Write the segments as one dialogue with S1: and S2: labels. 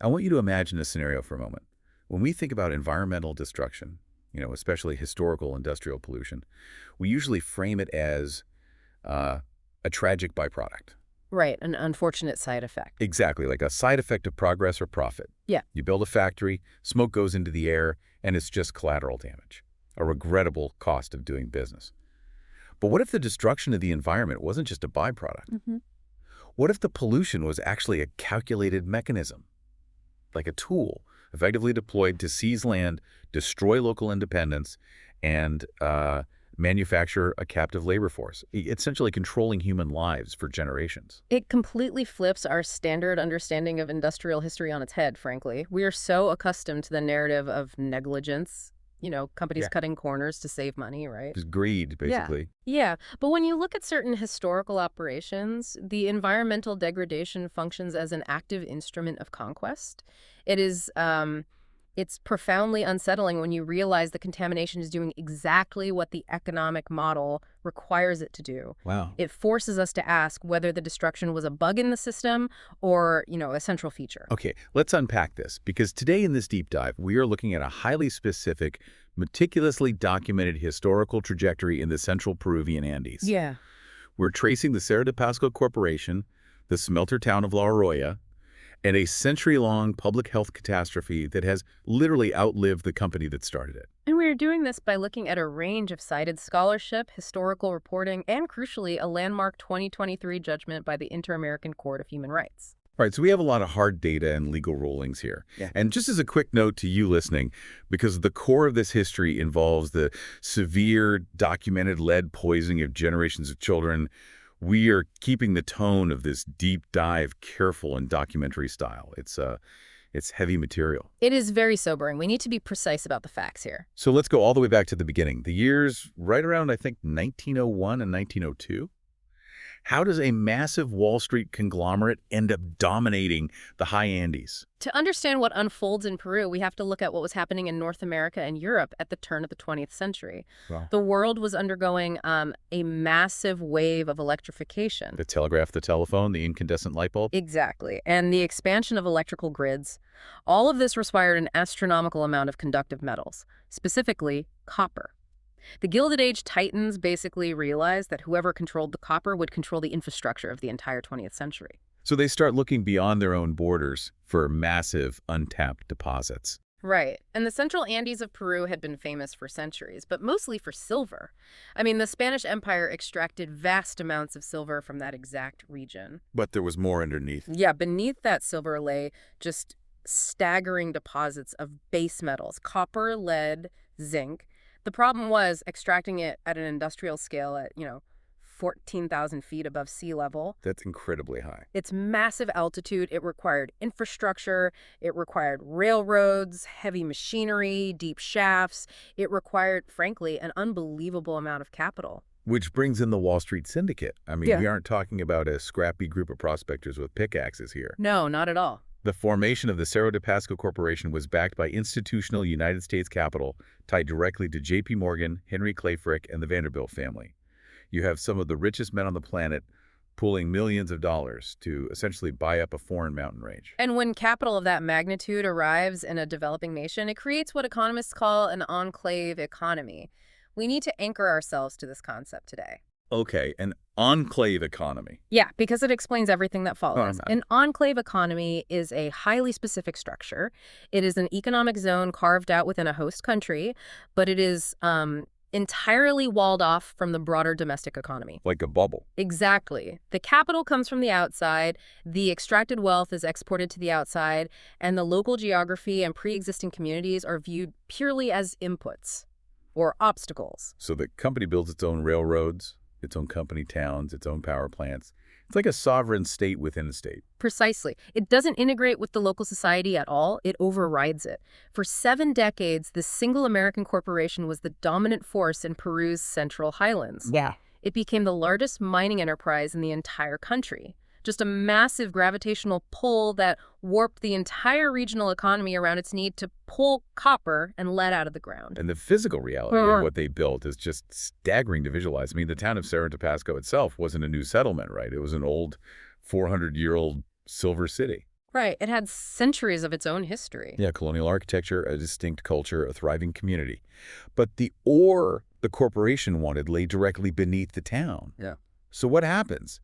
S1: I want you to imagine a scenario for a moment. When we think about environmental destruction, especially historical industrial pollution, we usually frame it as a tragic byproduct.
S2: Right, an unfortunate side effect.
S1: Exactly, like a side effect of progress or profit.
S2: Yeah.
S1: You build a factory, smoke goes into the air, and it's just collateral damage, a regrettable cost of doing business. But what if the destruction of the environment wasn't just a byproduct? What if the pollution was actually a calculated mechanism, like a tool effectively deployed to seize land, destroy local independence, and manufacture a captive labor force, essentially controlling human lives for generations?
S2: It completely flips our standard understanding of industrial history on its head, frankly. We are so accustomed to the narrative of negligence, companies cutting corners to save money, right?
S1: Just greed, basically.
S2: Yeah, but when you look at certain historical operations, the environmental degradation functions as an active instrument of conquest. It's profoundly unsettling when you realize the contamination is doing exactly what the economic model requires it to do.
S1: Wow.
S2: It forces us to ask whether the destruction was a bug in the system or, a central feature.
S1: Okay, let's unpack this, because today in this deep dive, we are looking at a highly specific, meticulously documented historical trajectory in the central Peruvian Andes.
S2: Yeah.
S1: We're tracing the Cerro de Pasco Corporation, the smelter town of Oroya, and a century-long public health catastrophe that has literally outlived the company that started it.
S2: And we're doing this by looking at a range of cited scholarship, historical reporting, and crucially, a landmark 2023 judgment by the Inter-American Court of Human Rights.
S1: All right, so we have a lot of hard data and legal rulings here.
S2: Yeah.
S1: And just as a quick note to you listening, because the core of this history involves the severe documented lead poisoning of generations of children, we are keeping the tone of this deep dive careful and documentary style. It's heavy material.
S2: It is very sobering. We need to be precise about the facts here.
S1: So let's go all the way back to the beginning. The years right around, I think, 1901 and 1902. How does a massive Wall Street conglomerate end up dominating the high Andes?
S2: To understand what unfolds in Peru, we have to look at what was happening in North America and Europe at the turn of the 20th century.
S1: Wow.
S2: The world was undergoing a massive wave of electrification.
S1: The telegraph, the telephone, the incandescent light bulb?
S2: Exactly. And the expansion of electrical grids. All of this required an astronomical amount of conductive metals, specifically copper. The Gilded Age titans basically realized that whoever controlled the copper would control the infrastructure of the entire 20th century.
S1: So they start looking beyond their own borders for massive, untapped deposits.
S2: Right. And the central Andes of Peru had been famous for centuries, but mostly for silver. I mean, the Spanish Empire extracted vast amounts of silver from that exact region.
S1: But there was more underneath.
S2: Yeah, beneath that silver lay just staggering deposits of base metals, copper, lead, zinc. The problem was extracting it at an industrial scale at, 14,000 feet above sea level.
S1: That's incredibly high.
S2: It's massive altitude. It required infrastructure. It required railroads, heavy machinery, deep shafts. It required, frankly, an unbelievable amount of capital.
S1: Which brings in the Wall Street Syndicate. I mean, we aren't talking about a scrappy group of prospectors with pickaxes here.
S2: No, not at all.
S1: The formation of the Cerro de Pasco Corporation was backed by institutional United States capital tied directly to J.P. Morgan, Henry Clay Frick, and the Vanderbilt family. You have some of the richest men on the planet pooling millions of dollars to essentially buy up a foreign mountain range.
S2: And when capital of that magnitude arrives in a developing nation, it creates what economists call an enclave economy. We need to anchor ourselves to this concept today.
S1: Okay, an enclave economy.
S2: Yeah, because it explains everything that follows. An enclave economy is a highly specific structure. It is an economic zone carved out within a host country, but it is entirely walled off from the broader domestic economy.
S1: Like a bubble.
S2: Exactly. The capital comes from the outside, the extracted wealth is exported to the outside, and the local geography and pre-existing communities are viewed purely as inputs or obstacles.
S1: So the company builds its own railroads, its own company towns, its own power plants. It's like a sovereign state within a state.
S2: Precisely. It doesn't integrate with the local society at all. It overrides it. For 7 decades, this single American corporation was the dominant force in Peru's Central Highlands.
S3: Yeah.
S2: It became the largest mining enterprise in the entire country. Just a massive gravitational pull that warped the entire regional economy around its need to pull copper and lead out of the ground.
S1: And the physical reality of what they built is just staggering to visualize. I mean, the town of Cerro de Pasco itself wasn't a new settlement, right? It was an old 400-year-old silver city.
S2: Right. It had centuries of its own history.
S1: Yeah, colonial architecture, a distinct culture, a thriving community. But the ore the corporation wanted lay directly beneath the town.
S2: Yeah.
S1: So what happens?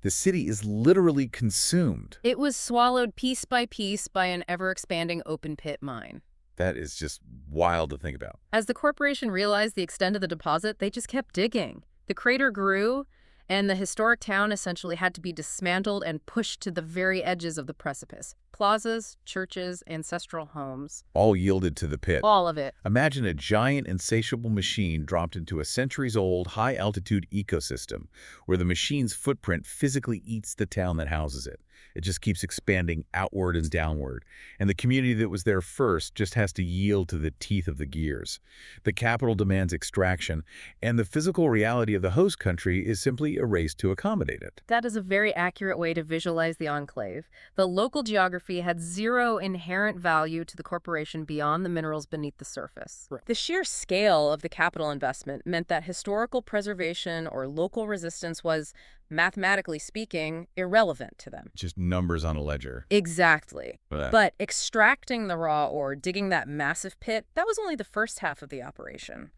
S1: The city is literally consumed.
S2: It was swallowed piece by an ever-expanding open-pit mine.
S1: That is just wild to think about.
S2: As the corporation realized the extent of the deposit, they just kept digging. The crater grew, and the historic town essentially had to be dismantled and pushed to the very edges of the precipice. Plazas, churches, ancestral homes.
S1: All yielded to the pit.
S2: All of it.
S1: Imagine a giant, insatiable machine dropped into a centuries-old, high-altitude ecosystem where the machine's footprint physically eats the town that houses it. It just keeps expanding outward and downward, and the community that was there first just has to yield to the teeth of the gears. The capital demands extraction, and the physical reality of the host country is simply erased to accommodate it.
S2: That is a very accurate way to visualize the enclave. The local geography had zero inherent value to the corporation beyond the minerals beneath the surface.
S1: Right.
S2: The sheer scale of the capital investment meant that historical preservation or local resistance was, mathematically speaking, irrelevant to them.
S1: Just numbers on a ledger.
S2: Exactly.
S1: Blech.
S2: But extracting the raw ore, digging that massive pit, that was only the first half of the operation.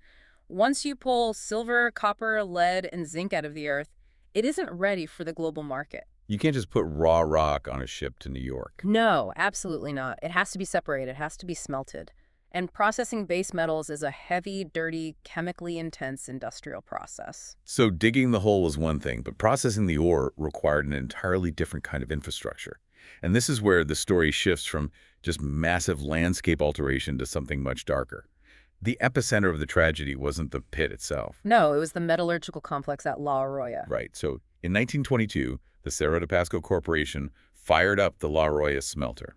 S2: Once you pull silver, copper, lead, and zinc out of the earth, it isn't ready for the global market.
S1: You can't just put raw rock on a ship to New York.
S2: No, absolutely not. It has to be separated. It has to be smelted. And processing base metals is a heavy, dirty, chemically intense industrial process.
S1: So digging the hole was one thing, but processing the ore required an entirely different kind of infrastructure. And this is where the story shifts from just massive landscape alteration to something much darker. The epicenter of the tragedy wasn't the pit itself.
S2: No, it was the metallurgical complex at La Oroya.
S1: Right. So in 1922, the Cerro de Pasco Corporation fired up the La Oroya smelter.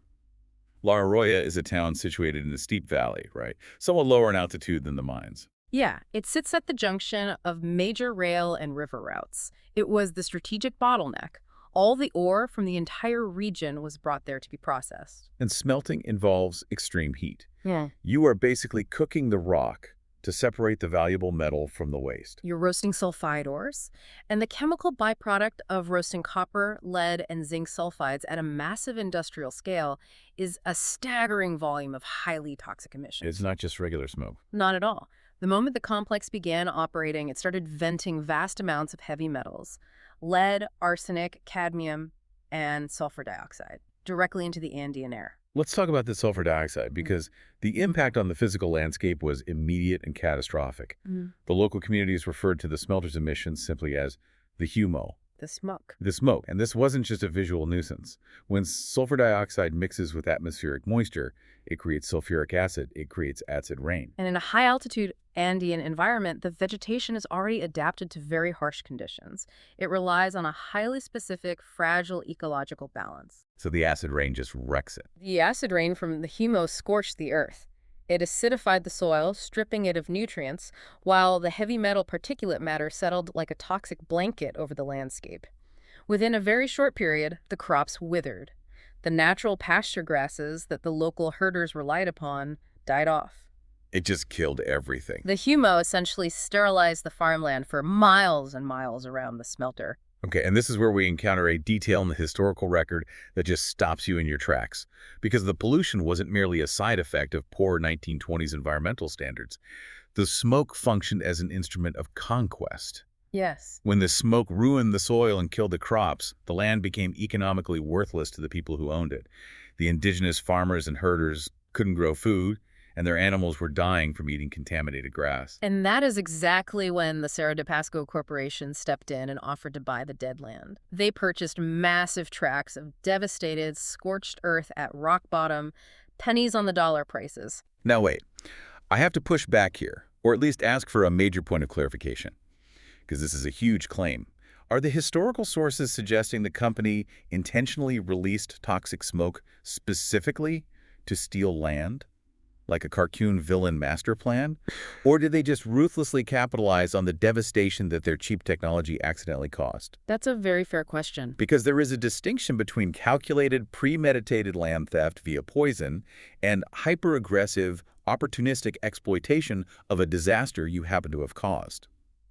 S1: La Oroya is a town situated in a steep valley, right? Somewhat lower in altitude than the mines.
S2: Yeah, it sits at the junction of major rail and river routes. It was the strategic bottleneck. All the ore from the entire region was brought there to be processed.
S1: And smelting involves extreme heat.
S2: Yeah.
S1: You are basically cooking the rock to separate the valuable metal from the waste.
S2: You're roasting sulfide ores, and the chemical byproduct of roasting copper, lead, and zinc sulfides at a massive industrial scale is a staggering volume of highly toxic emissions.
S1: It's not just regular smoke.
S2: Not at all. The moment the complex began operating, it started venting vast amounts of heavy metals, lead, arsenic, cadmium, and sulfur dioxide, directly into the Andean air.
S1: Let's talk about the sulfur dioxide because the impact on the physical landscape was immediate and catastrophic. The local communities referred to the smelter's emissions simply as the humo.
S2: The smoke.
S1: The smoke. And this wasn't just a visual nuisance. When sulfur dioxide mixes with atmospheric moisture, it creates sulfuric acid. It creates acid rain.
S2: And in a high-altitude Andean environment, the vegetation is already adapted to very harsh conditions. It relies on a highly specific, fragile ecological balance.
S1: So the acid rain just wrecks it.
S2: The acid rain from the humo scorched the earth. It acidified the soil, stripping it of nutrients, while the heavy metal particulate matter settled like a toxic blanket over the landscape. Within a very short period, the crops withered. The natural pasture grasses that the local herders relied upon died off.
S1: It just killed everything.
S2: The humo essentially sterilized the farmland for miles and miles around the smelter.
S1: Okay, and this is where we encounter a detail in the historical record that just stops you in your tracks. Because the pollution wasn't merely a side effect of poor 1920s environmental standards. The smoke functioned as an instrument of conquest.
S2: Yes.
S1: When the smoke ruined the soil and killed the crops, the land became economically worthless to the people who owned it. The indigenous farmers and herders couldn't grow food, and their animals were dying from eating contaminated grass.
S2: And that is exactly when the Cerro de Pasco Corporation stepped in and offered to buy the dead land. They purchased massive tracts of devastated, scorched earth at rock bottom, pennies on the dollar prices.
S1: Now wait, I have to push back here, or at least ask for a major point of clarification, because this is a huge claim. Are the historical sources suggesting the company intentionally released toxic smoke specifically to steal land? Like a cartoon villain master plan? Or did they just ruthlessly capitalize on the devastation that their cheap technology accidentally caused?
S2: That's a very fair question.
S1: Because there is a distinction between calculated, premeditated land theft via poison and hyper-aggressive, opportunistic exploitation of a disaster you happen to have caused.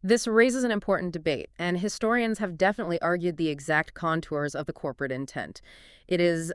S2: This raises an important debate, and historians have definitely argued the exact contours of the corporate intent. It is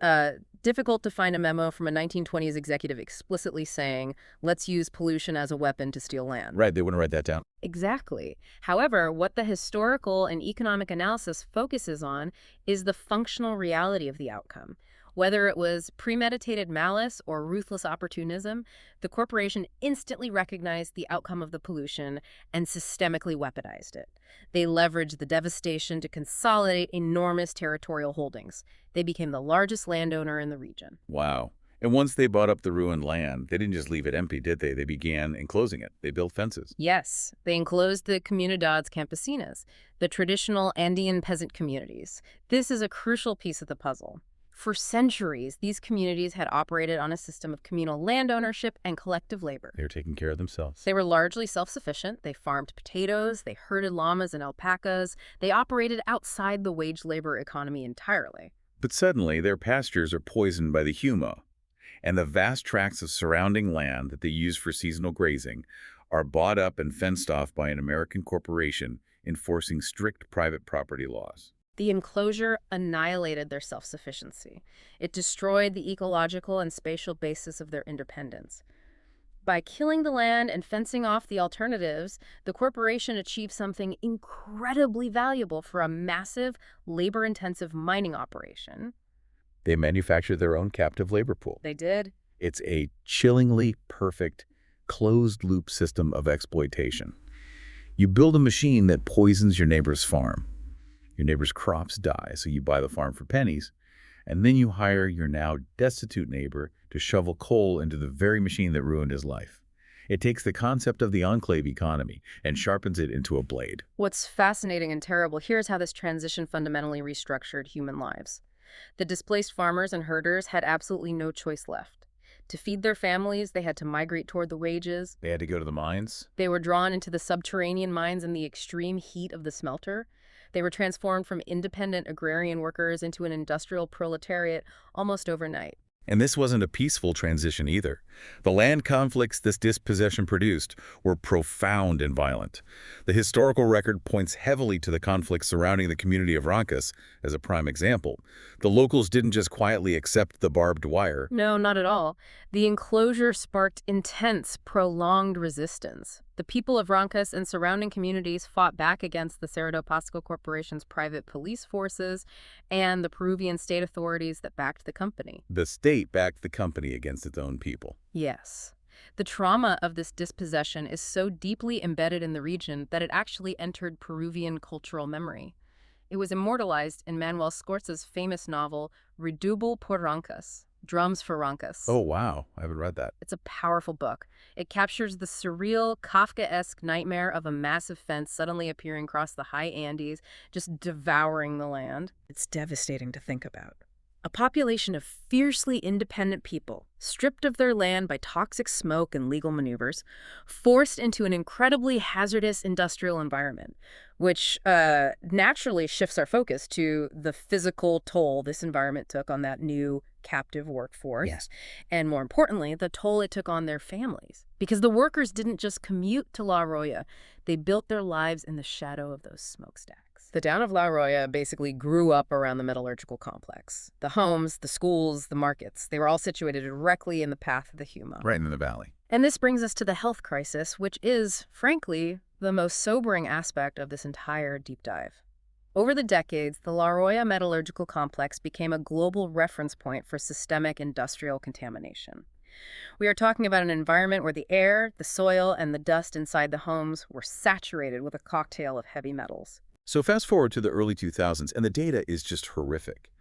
S2: difficult to find a memo from a 1920s executive explicitly saying, let's use pollution as a weapon to steal land.
S1: Right, they wouldn't write that down.
S2: Exactly. However, what the historical and economic analysis focuses on is the functional reality of the outcome. Whether it was premeditated malice or ruthless opportunism, the corporation instantly recognized the outcome of the pollution and systemically weaponized it. They leveraged the devastation to consolidate enormous territorial holdings. They became the largest landowner in the region.
S1: Wow. And once they bought up the ruined land, they didn't just leave it empty, did they? They began enclosing it. They built fences.
S2: Yes, they enclosed the comunidades campesinas, the traditional Andean peasant communities. This is a crucial piece of the puzzle. For centuries, these communities had operated on a system of communal land ownership and collective labor.
S1: They were taking care of themselves.
S2: They were largely self-sufficient. They farmed potatoes, they herded llamas and alpacas. They operated outside the wage labor economy entirely.
S1: But suddenly, their pastures are poisoned by the humo, and the vast tracts of surrounding land that they use for seasonal grazing are bought up and fenced off by an American corporation enforcing strict private property laws.
S2: The enclosure annihilated their self-sufficiency. It destroyed the ecological and spatial basis of their independence. By killing the land and fencing off the alternatives, the corporation achieved something incredibly valuable for a massive, labor-intensive mining operation.
S1: They manufactured their own captive labor pool.
S2: They did.
S1: It's a chillingly perfect, closed-loop system of exploitation. You build a machine that poisons your neighbor's farm. Your neighbor's crops die, so you buy the farm for pennies, and then you hire your now destitute neighbor to shovel coal into the very machine that ruined his life. It takes the concept of the enclave economy and sharpens it into a blade.
S2: What's fascinating and terrible here is how this transition fundamentally restructured human lives. The displaced farmers and herders had absolutely no choice left. To feed their families, they had to migrate toward the wages.
S1: They had to go to the mines.
S2: They were drawn into the subterranean mines in the extreme heat of the smelter. They were transformed from independent agrarian workers into an industrial proletariat almost overnight.
S1: And this wasn't a peaceful transition either. The land conflicts this dispossession produced were profound and violent. The historical record points heavily to the conflicts surrounding the community of Rancas as a prime example. The locals didn't just quietly accept the barbed wire.
S2: No, not at all. The enclosure sparked intense, prolonged resistance. The people of Rancas and surrounding communities fought back against the Cerro de Pasco Corporation's private police forces and the Peruvian state authorities that backed the company.
S1: The state backed the company against its own people.
S2: Yes. The trauma of this dispossession is so deeply embedded in the region that it actually entered Peruvian cultural memory. It was immortalized in Manuel Scorza's famous novel, Redouble por Rancas, Drums for Rancas.
S1: Oh, wow. I haven't read that.
S2: It's a powerful book. It captures the surreal, Kafkaesque nightmare of a massive fence suddenly appearing across the high Andes, just devouring the land. It's devastating to think about. A population of fiercely independent people, stripped of their land by toxic smoke and legal maneuvers, forced into an incredibly hazardous industrial environment, which naturally shifts our focus to the physical toll this environment took on that new captive workforce.
S1: Yes.
S2: And more importantly, the toll it took on their families. Because the workers didn't just commute to La Oroya, they built their lives in the shadow of those smokestacks. The town of La Oroya basically grew up around the metallurgical complex. The homes, the schools, the markets, they were all situated directly in the path of the humo.
S1: Right in the valley.
S2: And this brings us to the health crisis, which is, frankly, the most sobering aspect of this entire deep dive. Over the decades, the La Oroya metallurgical complex became a global reference point for systemic industrial contamination. We are talking about an environment where the air, the soil, and the dust inside the homes were saturated with a cocktail of heavy metals.
S1: So fast forward to the early 2000s, and the data is just horrific.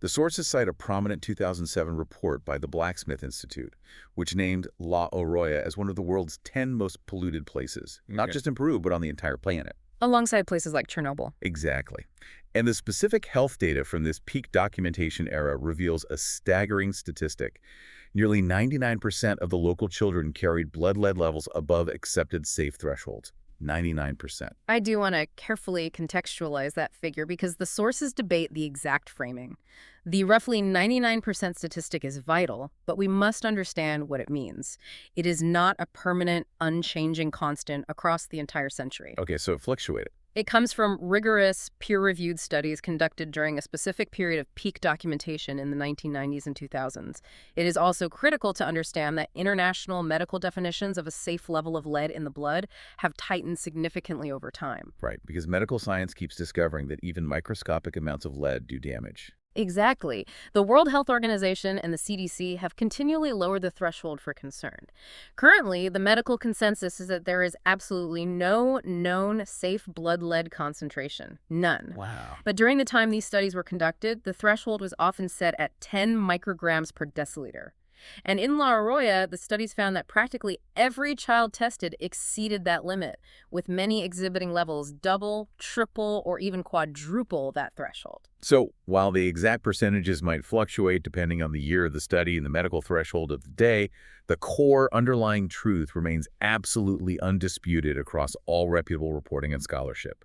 S1: The sources cite a prominent 2007 report by the Blacksmith Institute, which named La Oroya as one of the world's 10 most polluted places, not just in Peru, but on the entire planet.
S2: Alongside places like Chernobyl.
S1: Exactly. And the specific health data from this peak documentation era reveals a staggering statistic. Nearly 99% of the local children carried blood lead levels above accepted safe thresholds. 99%.
S2: I do want to carefully contextualize that figure because the sources debate the exact framing. The roughly 99% statistic is vital, but we must understand what it means. It is not a permanent, unchanging constant across the entire century.
S1: Okay, so it fluctuated.
S2: It comes from rigorous, peer-reviewed studies conducted during a specific period of peak documentation in the 1990s and 2000s. It is also critical to understand that international medical definitions of a safe level of lead in the blood have tightened significantly over time.
S1: Right, because medical science keeps discovering that even microscopic amounts of lead do damage.
S2: Exactly. The World Health Organization and the CDC have continually lowered the threshold for concern. Currently, the medical consensus is that there is absolutely no known safe blood lead concentration. None.
S1: Wow.
S2: But during the time these studies were conducted, the threshold was often set at 10 micrograms per deciliter. And in La Oroya, the studies found that practically every child tested exceeded that limit, with many exhibiting levels double, triple, or even quadruple that threshold.
S1: So, while the exact percentages might fluctuate depending on the year of the study and the medical threshold of the day, the core underlying truth remains absolutely undisputed across all reputable reporting and scholarship.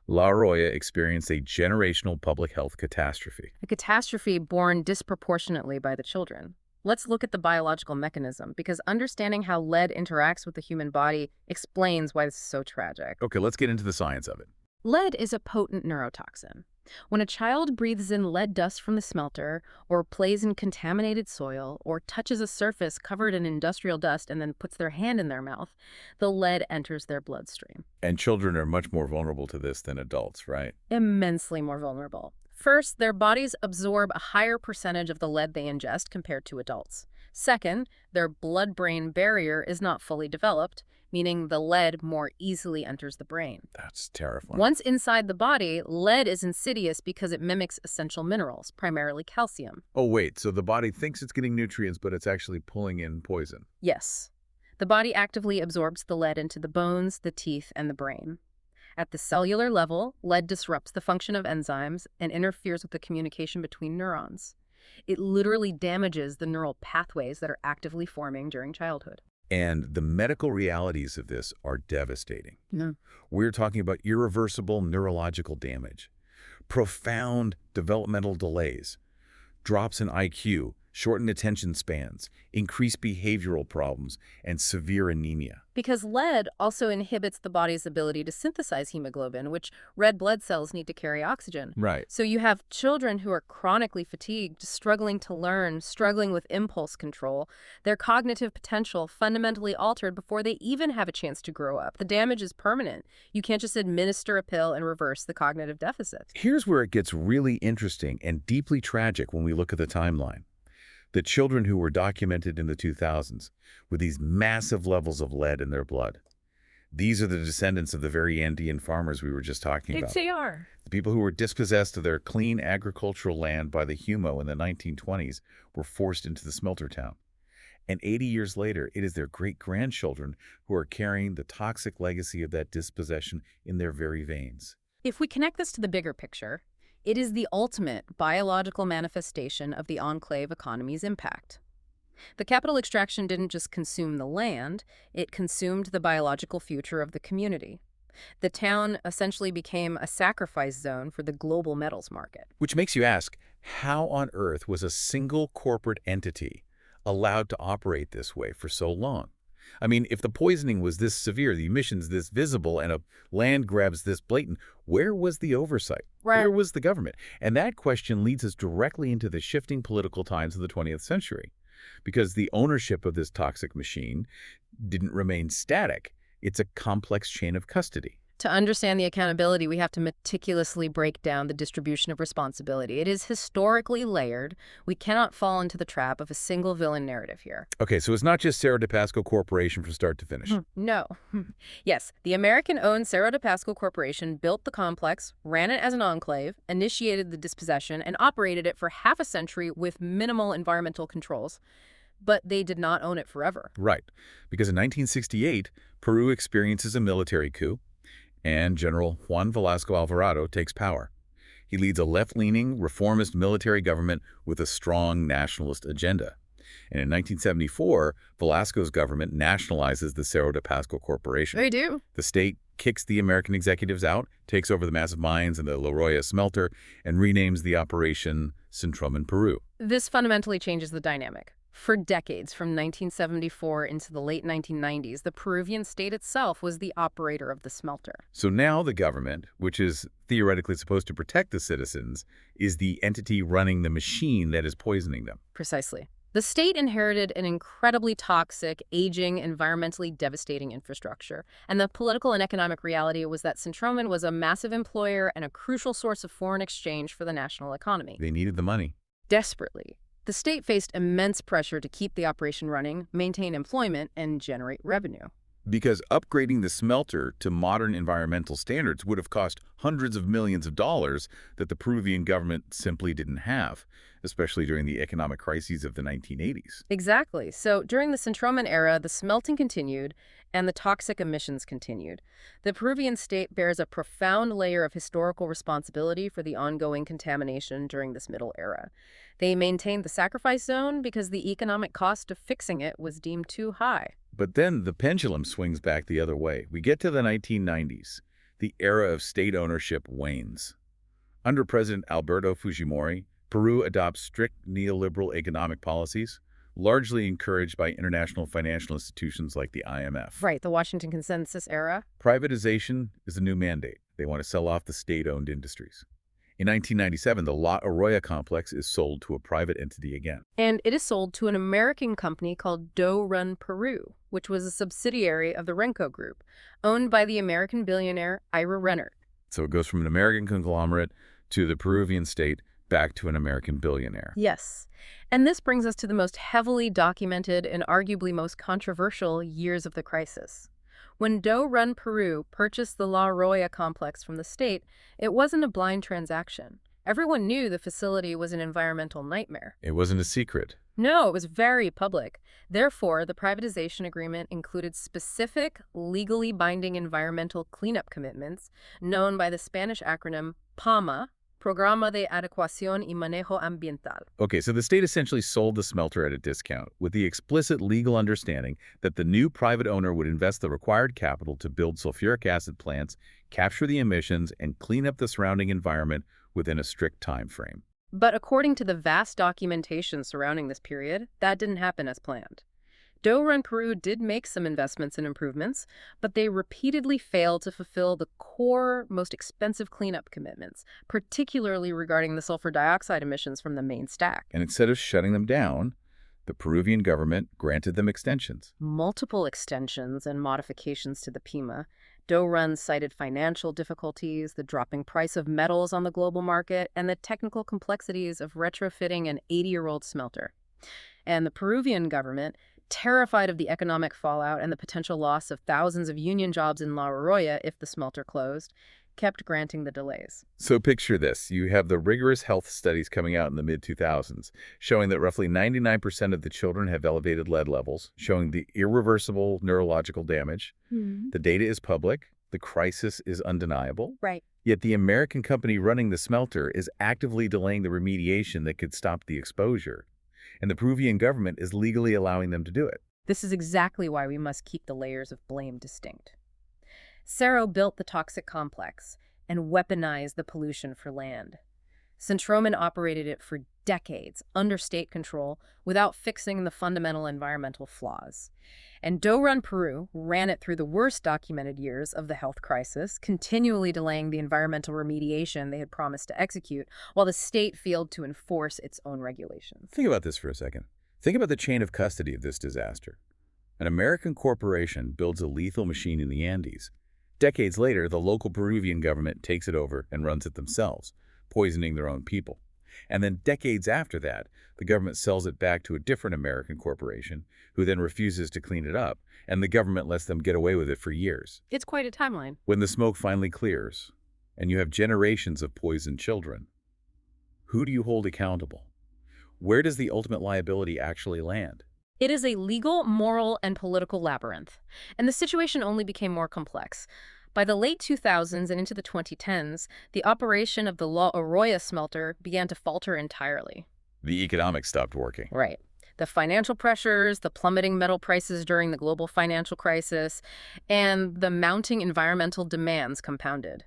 S1: La Oroya experienced a generational public health catastrophe.
S2: A catastrophe borne disproportionately by the children. Let's look at the biological mechanism, because understanding how lead interacts with the human body explains why this is so tragic.
S1: Okay, let's get into the science of it.
S2: Lead is a potent neurotoxin. When a child breathes in lead dust from the smelter, or plays in contaminated soil, or touches a surface covered in industrial dust and then puts their hand in their mouth, the lead enters their bloodstream.
S1: And children are much more vulnerable to this than adults, right?
S2: Immensely more vulnerable. First, their bodies absorb a higher percentage of the lead they ingest compared to adults. Second, their blood-brain barrier is not fully developed, meaning the lead more easily enters the brain.
S1: That's terrifying.
S2: Once inside the body, lead is insidious because it mimics essential minerals, primarily calcium.
S1: Oh, wait, so the body thinks it's getting nutrients, but it's actually pulling in poison.
S2: Yes. The body actively absorbs the lead into the bones, the teeth, and the brain. At the cellular level, lead disrupts the function of enzymes and interferes with the communication between neurons. It literally damages the neural pathways that are actively forming during childhood.
S1: And the medical realities of this are devastating.
S2: No.
S1: We're talking about irreversible neurological damage, profound developmental delays, drops in IQ, shortened attention spans, increased behavioral problems, and severe anemia.
S2: Because lead also inhibits the body's ability to synthesize hemoglobin, which red blood cells need to carry oxygen.
S1: Right.
S2: So you have children who are chronically fatigued, struggling to learn, struggling with impulse control, their cognitive potential fundamentally altered before they even have a chance to grow up. The damage is permanent. You can't just administer a pill and reverse the cognitive deficit.
S1: Here's where it gets really interesting and deeply tragic when we look at the timeline. The children who were documented in the 2000s with these massive levels of lead in their blood. These are the descendants of the very Andean farmers we were just talking about.
S2: They are.
S1: The people who were dispossessed of their clean agricultural land by the Humo in the 1920s were forced into the smelter town. And 80 years later, it is their great-grandchildren who are carrying the toxic legacy of that dispossession in their very veins.
S2: If we connect this to the bigger picture, it is the ultimate biological manifestation of the enclave economy's impact. The capital extraction didn't just consume the land, it consumed the biological future of the community. The town essentially became a sacrifice zone for the global metals market.
S1: Which makes you ask, how on earth was a single corporate entity allowed to operate this way for so long? I mean, if the poisoning was this severe, the emissions this visible, and a land grabs this blatant, where was the oversight?
S2: Right.
S1: Where was the government? And that question leads us directly into the shifting political times of the 20th century. Because the ownership of this toxic machine didn't remain static. It's a complex chain of custody.
S2: To understand the accountability, we have to meticulously break down the distribution of responsibility. It is historically layered. We cannot fall into the trap of a single villain narrative here.
S1: Okay, so it's not just Cerro de Pasco Corporation from start to finish.
S2: No. Yes, the American-owned Cerro de Pasco Corporation built the complex, ran it as an enclave, initiated the dispossession, and operated it for half a century with minimal environmental controls. But they did not own it forever.
S1: Right, because in 1968, Peru experiences a military coup, and General Juan Velasco Alvarado takes power. He leads a left-leaning, reformist military government with a strong nationalist agenda. And in 1974, Velasco's government nationalizes the Cerro de Pasco Corporation.
S2: They do.
S1: The state kicks the American executives out, takes over the massive mines and the Oroya smelter, and renames the operation Centromin, Peru.
S2: This fundamentally changes the dynamic. For decades, from 1974 into the late 1990s, the Peruvian state itself was the operator of the smelter.
S1: So now the government, which is theoretically supposed to protect the citizens, is the entity running the machine that is poisoning them.
S2: Precisely. The state inherited an incredibly toxic, aging, environmentally devastating infrastructure. And the political and economic reality was that Centromin was a massive employer and a crucial source of foreign exchange for the national economy.
S1: They needed the money.
S2: Desperately. The state faced immense pressure to keep the operation running, maintain employment, and generate revenue.
S1: Because upgrading the smelter to modern environmental standards would have cost hundreds of millions of dollars that the Peruvian government simply didn't have, especially during the economic crises of the 1980s.
S2: Exactly. So during the Centromin era, the smelting continued and the toxic emissions continued. The Peruvian state bears a profound layer of historical responsibility for the ongoing contamination during this middle era. They maintained the sacrifice zone because the economic cost of fixing it was deemed too high.
S1: But then the pendulum swings back the other way. We get to the 1990s. The era of state ownership wanes. Under President Alberto Fujimori, Peru adopts strict neoliberal economic policies, largely encouraged by international financial institutions like the IMF.
S2: Right, the Washington Consensus era.
S1: Privatization is the new mandate. They want to sell off the state-owned industries. In 1997, the La Oroya complex is sold to a private entity again.
S2: And it is sold to an American company called Doe Run Peru, which was a subsidiary of the Renco Group, owned by the American billionaire Ira Renner.
S1: So it goes from an American conglomerate to the Peruvian state back to an American billionaire.
S2: Yes. And this brings us to the most heavily documented and arguably most controversial years of the crisis. When Doe Run Peru purchased the La Oroya complex from the state, it wasn't a blind transaction. Everyone knew the facility was an environmental nightmare.
S1: It wasn't a secret.
S2: No, it was very public. Therefore, the privatization agreement included specific, legally binding environmental cleanup commitments, known by the Spanish acronym PAMA, Programa de Adecuación y Manejo Ambiental.
S1: Okay, so the state essentially sold the smelter at a discount, with the explicit legal understanding that the new private owner would invest the required capital to build sulfuric acid plants, capture the emissions, and clean up the surrounding environment within a strict time frame.
S2: But according to the vast documentation surrounding this period, that didn't happen as planned. Doe Run Peru did make some investments and improvements, but they repeatedly failed to fulfill the core, most expensive cleanup commitments, particularly regarding the sulfur dioxide emissions from the main stack.
S1: And instead of shutting them down, the Peruvian government granted them extensions.
S2: Multiple extensions and modifications to the PIMA. Doe Run cited financial difficulties, the dropping price of metals on the global market, and the technical complexities of retrofitting an 80-year-old smelter. And the Peruvian government, terrified of the economic fallout and the potential loss of thousands of union jobs in La Oroya if the smelter closed, kept granting the delays.
S1: So picture this. You have the rigorous health studies coming out in the mid-2000s, showing that roughly 99% of the children have elevated lead levels, showing the irreversible neurological damage. The data is public. The crisis is undeniable.
S2: Right.
S1: Yet the American company running the smelter is actively delaying the remediation that could stop the exposure. And the Peruvian government is legally allowing them to do it.
S2: This is exactly why we must keep the layers of blame distinct. Cerro built the toxic complex and weaponized the pollution for land. Centromin operated it for decades under state control without fixing the fundamental environmental flaws. And Doe Run Peru ran it through the worst documented years of the health crisis, continually delaying the environmental remediation they had promised to execute, while the state failed to enforce its own regulations.
S1: Think about this for a second. Think about the chain of custody of this disaster. An American corporation builds a lethal machine in the Andes. Decades later, the local Peruvian government takes it over and runs it themselves, poisoning their own people. And then decades after that, the government sells it back to a different American corporation, who then refuses to clean it up, and the government lets them get away with it for years.
S2: It's quite a timeline.
S1: When the smoke finally clears, and you have generations of poisoned children, who do you hold accountable? Where does the ultimate liability actually land?
S2: It is a legal, moral, and political labyrinth, and the situation only became more complex. By the late 2000s and into the 2010s, the operation of the La Oroya smelter began to falter entirely.
S1: The economics stopped working.
S2: Right. The financial pressures, the plummeting metal prices during the global financial crisis, and the mounting environmental demands compounded.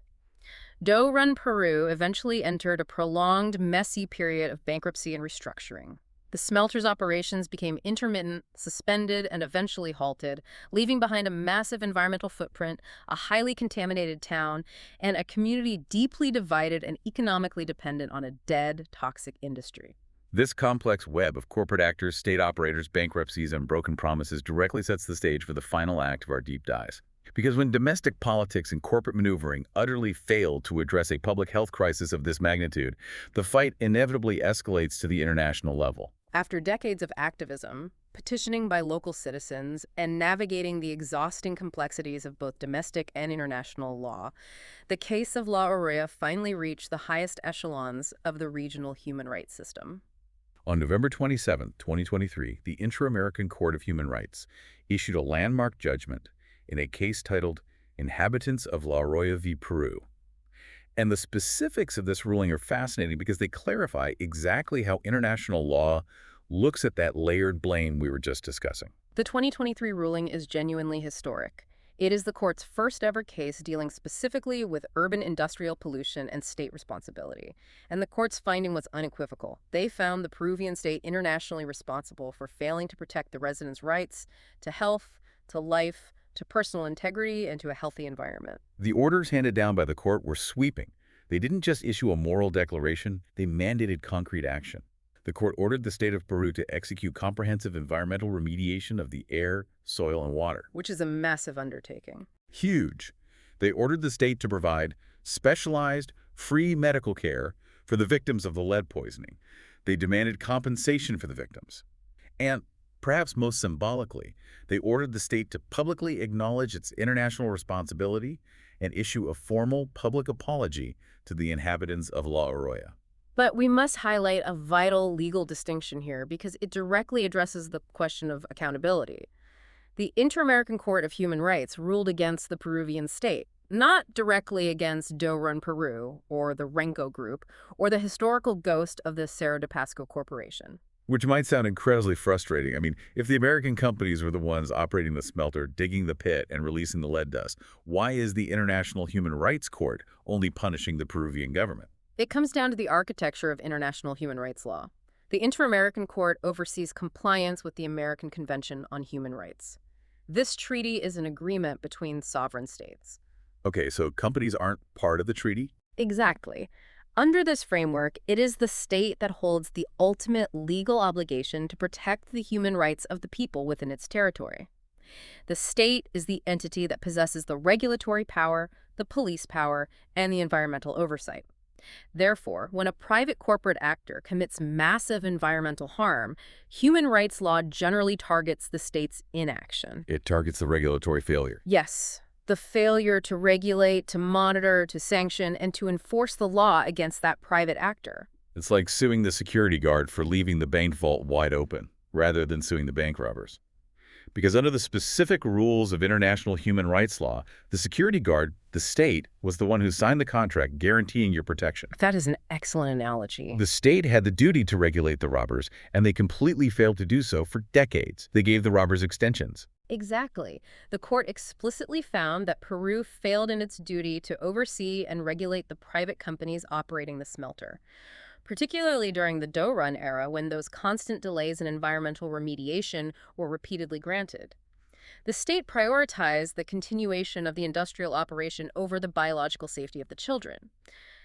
S2: Doe Run Peru eventually entered a prolonged, messy period of bankruptcy and restructuring. The smelter's operations became intermittent, suspended, and eventually halted, leaving behind a massive environmental footprint, a highly contaminated town, and a community deeply divided and economically dependent on a dead, toxic industry.
S1: This complex web of corporate actors, state operators, bankruptcies, and broken promises directly sets the stage for the final act of our deep dives. Because when domestic politics and corporate maneuvering utterly fail to address a public health crisis of this magnitude, the fight inevitably escalates to the international level.
S2: After decades of activism, petitioning by local citizens, and navigating the exhausting complexities of both domestic and international law, the case of La Oroya finally reached the highest echelons of the regional human rights system.
S1: On November 27, 2023, the Inter-American Court of Human Rights issued a landmark judgment in a case titled Inhabitants of La Oroya v. Peru. And the specifics of this ruling are fascinating because they clarify exactly how international law looks at that layered blame we were just discussing.
S2: The 2023 ruling is genuinely historic. It is the court's first ever case dealing specifically with urban industrial pollution and state responsibility. And the court's finding was unequivocal. They found the Peruvian state internationally responsible for failing to protect the residents' rights to health, to life, to personal integrity, and to a healthy environment.
S1: The orders handed down by the court were sweeping. They didn't just issue a moral declaration, they mandated concrete action. The court ordered the state of Peru to execute comprehensive environmental remediation of the air, soil, and water.
S2: Which is a massive undertaking.
S1: Huge. They ordered the state to provide specialized, free medical care for the victims of the lead poisoning. They demanded compensation for the victims. And perhaps most symbolically, they ordered the state to publicly acknowledge its international responsibility and issue a formal public apology to the inhabitants of La Oroya.
S2: But we must highlight a vital legal distinction here because it directly addresses the question of accountability. The Inter-American Court of Human Rights ruled against the Peruvian state, not directly against Doe Run Peru or the Rancas group or the historical ghost of the Cerro de Pasco Corporation.
S1: Which might sound incredibly frustrating. I mean, if the American companies were the ones operating the smelter, digging the pit, and releasing the lead dust, why is the International Human Rights Court only punishing the Peruvian government?
S2: It comes down to the architecture of international human rights law. The Inter-American Court oversees compliance with the American Convention on Human Rights. This treaty is an agreement between sovereign states.
S1: Okay, so companies aren't part of the treaty?
S2: Exactly. Under this framework, it is the state that holds the ultimate legal obligation to protect the human rights of the people within its territory. The state is the entity that possesses the regulatory power, the police power, and the environmental oversight. Therefore, when a private corporate actor commits massive environmental harm, human rights law generally targets the state's inaction.
S1: It targets the regulatory failure.
S2: Yes, the failure to regulate, to monitor, to sanction, and to enforce the law against that private actor.
S1: It's like suing the security guard for leaving the bank vault wide open, rather than suing the bank robbers. Because under the specific rules of international human rights law, the security guard, the state, was the one who signed the contract guaranteeing your protection.
S2: That is an excellent analogy.
S1: The state had the duty to regulate the robbers, and they completely failed to do so for decades. They gave the robbers extensions.
S2: Exactly. The court explicitly found that Peru failed in its duty to oversee and regulate the private companies operating the smelter, particularly during the Doe Run era when those constant delays in environmental remediation were repeatedly granted. The state prioritized the continuation of the industrial operation over the biological safety of the children.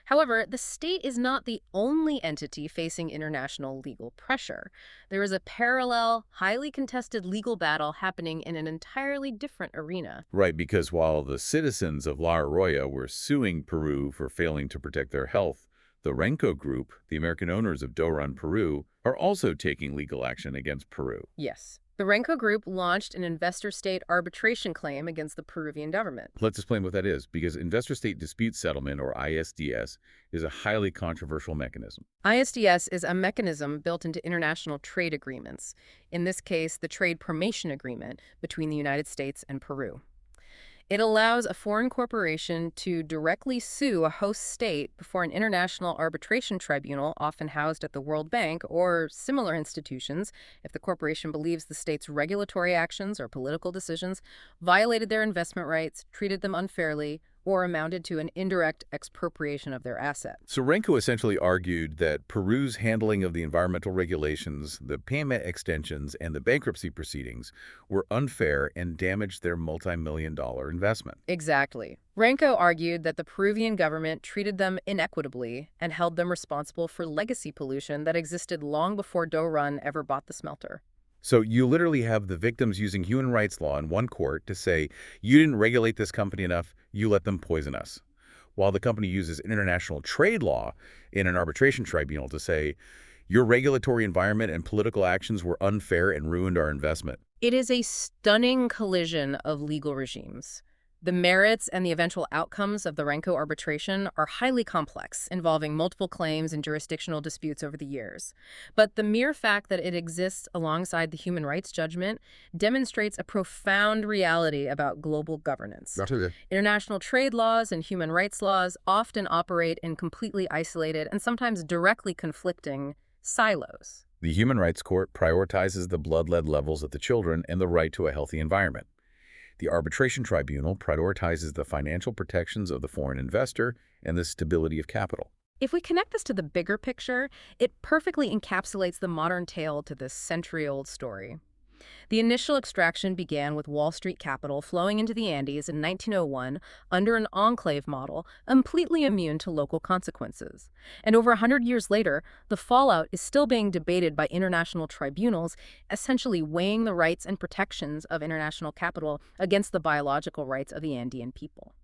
S2: However, the state is not the only entity facing international legal pressure. There is a parallel, highly contested legal battle happening in an entirely different arena.
S1: Right, because while the citizens of La Oroya were suing Peru for failing to protect their health, the Rancas group, the American owners of Doe Run Peru, are also taking legal action against Peru.
S2: Yes. The Rancas group launched an investor-state arbitration claim against the Peruvian government.
S1: Let's explain what that is, because investor-state dispute settlement, or ISDS, is a highly controversial mechanism.
S2: ISDS is a mechanism built into international trade agreements, in this case, the Trade Promotion Agreement between the United States and Peru. It allows a foreign corporation to directly sue a host state before an international arbitration tribunal, often housed at the World Bank or similar institutions, if the corporation believes the state's regulatory actions or political decisions violated their investment rights, treated them unfairly, or amounted to an indirect expropriation of their asset.
S1: So Renko essentially argued that Peru's handling of the environmental regulations, the payment extensions, and the bankruptcy proceedings were unfair and damaged their multi-million-dollar investment.
S2: Exactly. Ranco argued that the Peruvian government treated them inequitably and held them responsible for legacy pollution that existed long before Doe Run ever bought the smelter.
S1: So you literally have the victims using human rights law in one court to say, you didn't regulate this company enough, you let them poison us. While the company uses international trade law in an arbitration tribunal to say, your regulatory environment and political actions were unfair and ruined our investment.
S2: It is a stunning collision of legal regimes. The merits and the eventual outcomes of the Renko arbitration are highly complex, involving multiple claims and jurisdictional disputes over the years. But the mere fact that it exists alongside the human rights judgment demonstrates a profound reality about global governance. International trade laws and human rights laws often operate in completely isolated and sometimes directly conflicting silos.
S1: The Human Rights Court prioritizes the blood lead levels of the children and the right to a healthy environment. The arbitration tribunal prioritizes the financial protections of the foreign investor and the stability of capital.
S2: If we connect this to the bigger picture, it perfectly encapsulates the modern tale to this century-old story. The initial extraction began with Wall Street capital flowing into the Andes in 1901 under an enclave model, completely immune to local consequences. And over 100 years later, the fallout is still being debated by international tribunals, essentially weighing the rights and protections of international capital against the biological rights of the Andean people.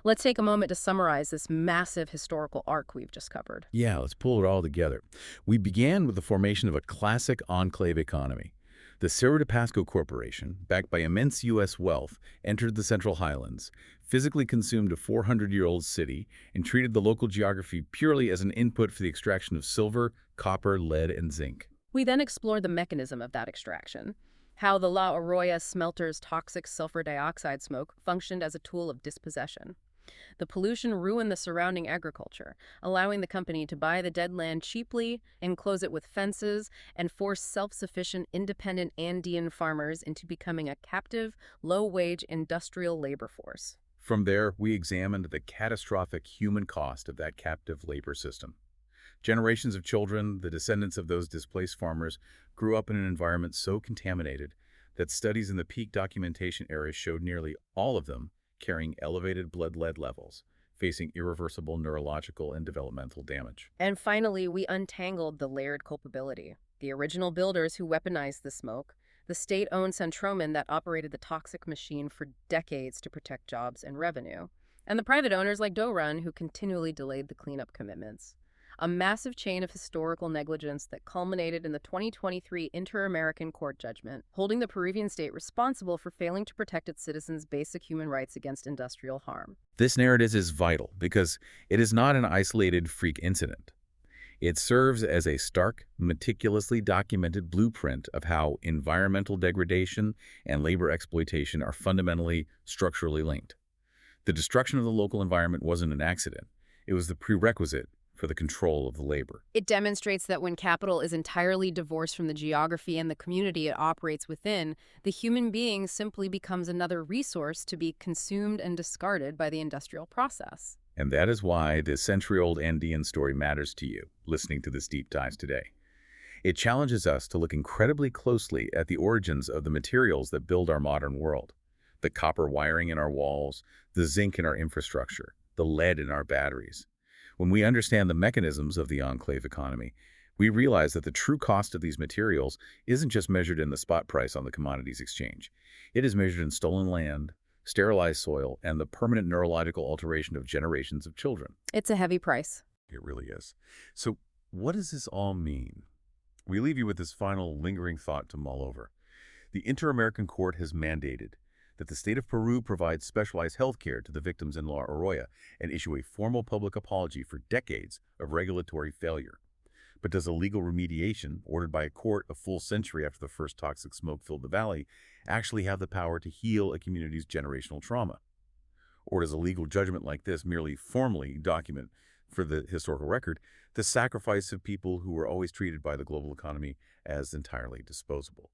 S2: Let's take a moment to summarize this massive historical arc we've just covered.
S1: Yeah, let's pull it all together. We began with the formation of a classic enclave economy. The Cerro de Pasco Corporation, backed by immense U.S. wealth, entered the Central Highlands, physically consumed a 400-year-old city, and treated the local geography purely as an input for the extraction of silver, copper, lead, and zinc.
S2: We then explored the mechanism of that extraction, how the La Oroya smelter's toxic sulfur dioxide smoke functioned as a tool of dispossession. The pollution ruined the surrounding agriculture, allowing the company to buy the dead land cheaply, enclose it with fences, and force self-sufficient, independent Andean farmers into becoming a captive, low-wage industrial labor force.
S1: From there, we examined the catastrophic human cost of that captive labor system. Generations of children, the descendants of those displaced farmers, grew up in an environment so contaminated that studies in the peak documentation era showed nearly all of them carrying elevated blood lead levels, facing irreversible neurological and developmental damage.
S2: And finally, we untangled the layered culpability. The original builders who weaponized the smoke, the state-owned Centromin that operated the toxic machine for decades to protect jobs and revenue, and the private owners like Doe Run who continually delayed the cleanup commitments. A massive chain of historical negligence that culminated in the 2023 Inter-American Court judgment, holding the Peruvian state responsible for failing to protect its citizens' basic human rights against industrial harm.
S1: This narrative is vital because it is not an isolated freak incident. It serves as a stark, meticulously documented blueprint of how environmental degradation and labor exploitation are fundamentally, structurally linked. The destruction of the local environment wasn't an accident. It was the prerequisite for the control of the labor.
S2: It demonstrates that when capital is entirely divorced from the geography and the community it operates within, the human being simply becomes another resource to be consumed and discarded by the industrial process.
S1: And that is why this century-old Andean story matters to you, listening to this deep dive today. It challenges us to look incredibly closely at the origins of the materials that build our modern world. The copper wiring in our walls, the zinc in our infrastructure, the lead in our batteries. When we understand the mechanisms of the enclave economy, we realize that the true cost of these materials isn't just measured in the spot price on the commodities exchange. It is measured in stolen land, sterilized soil, and the permanent neurological alteration of generations of children.
S2: It's a heavy price.
S1: It really is. So what does this all mean? We leave you with this final lingering thought to mull over. The Inter-American Court has mandated that the state of Peru provide specialized health care to the victims in La Oroya and issue a formal public apology for decades of regulatory failure. But does a legal remediation, ordered by a court a full century after the first toxic smoke filled the valley, actually have the power to heal a community's generational trauma? Or does a legal judgment like this merely formally document, for the historical record, the sacrifice of people who were always treated by the global economy as entirely disposable?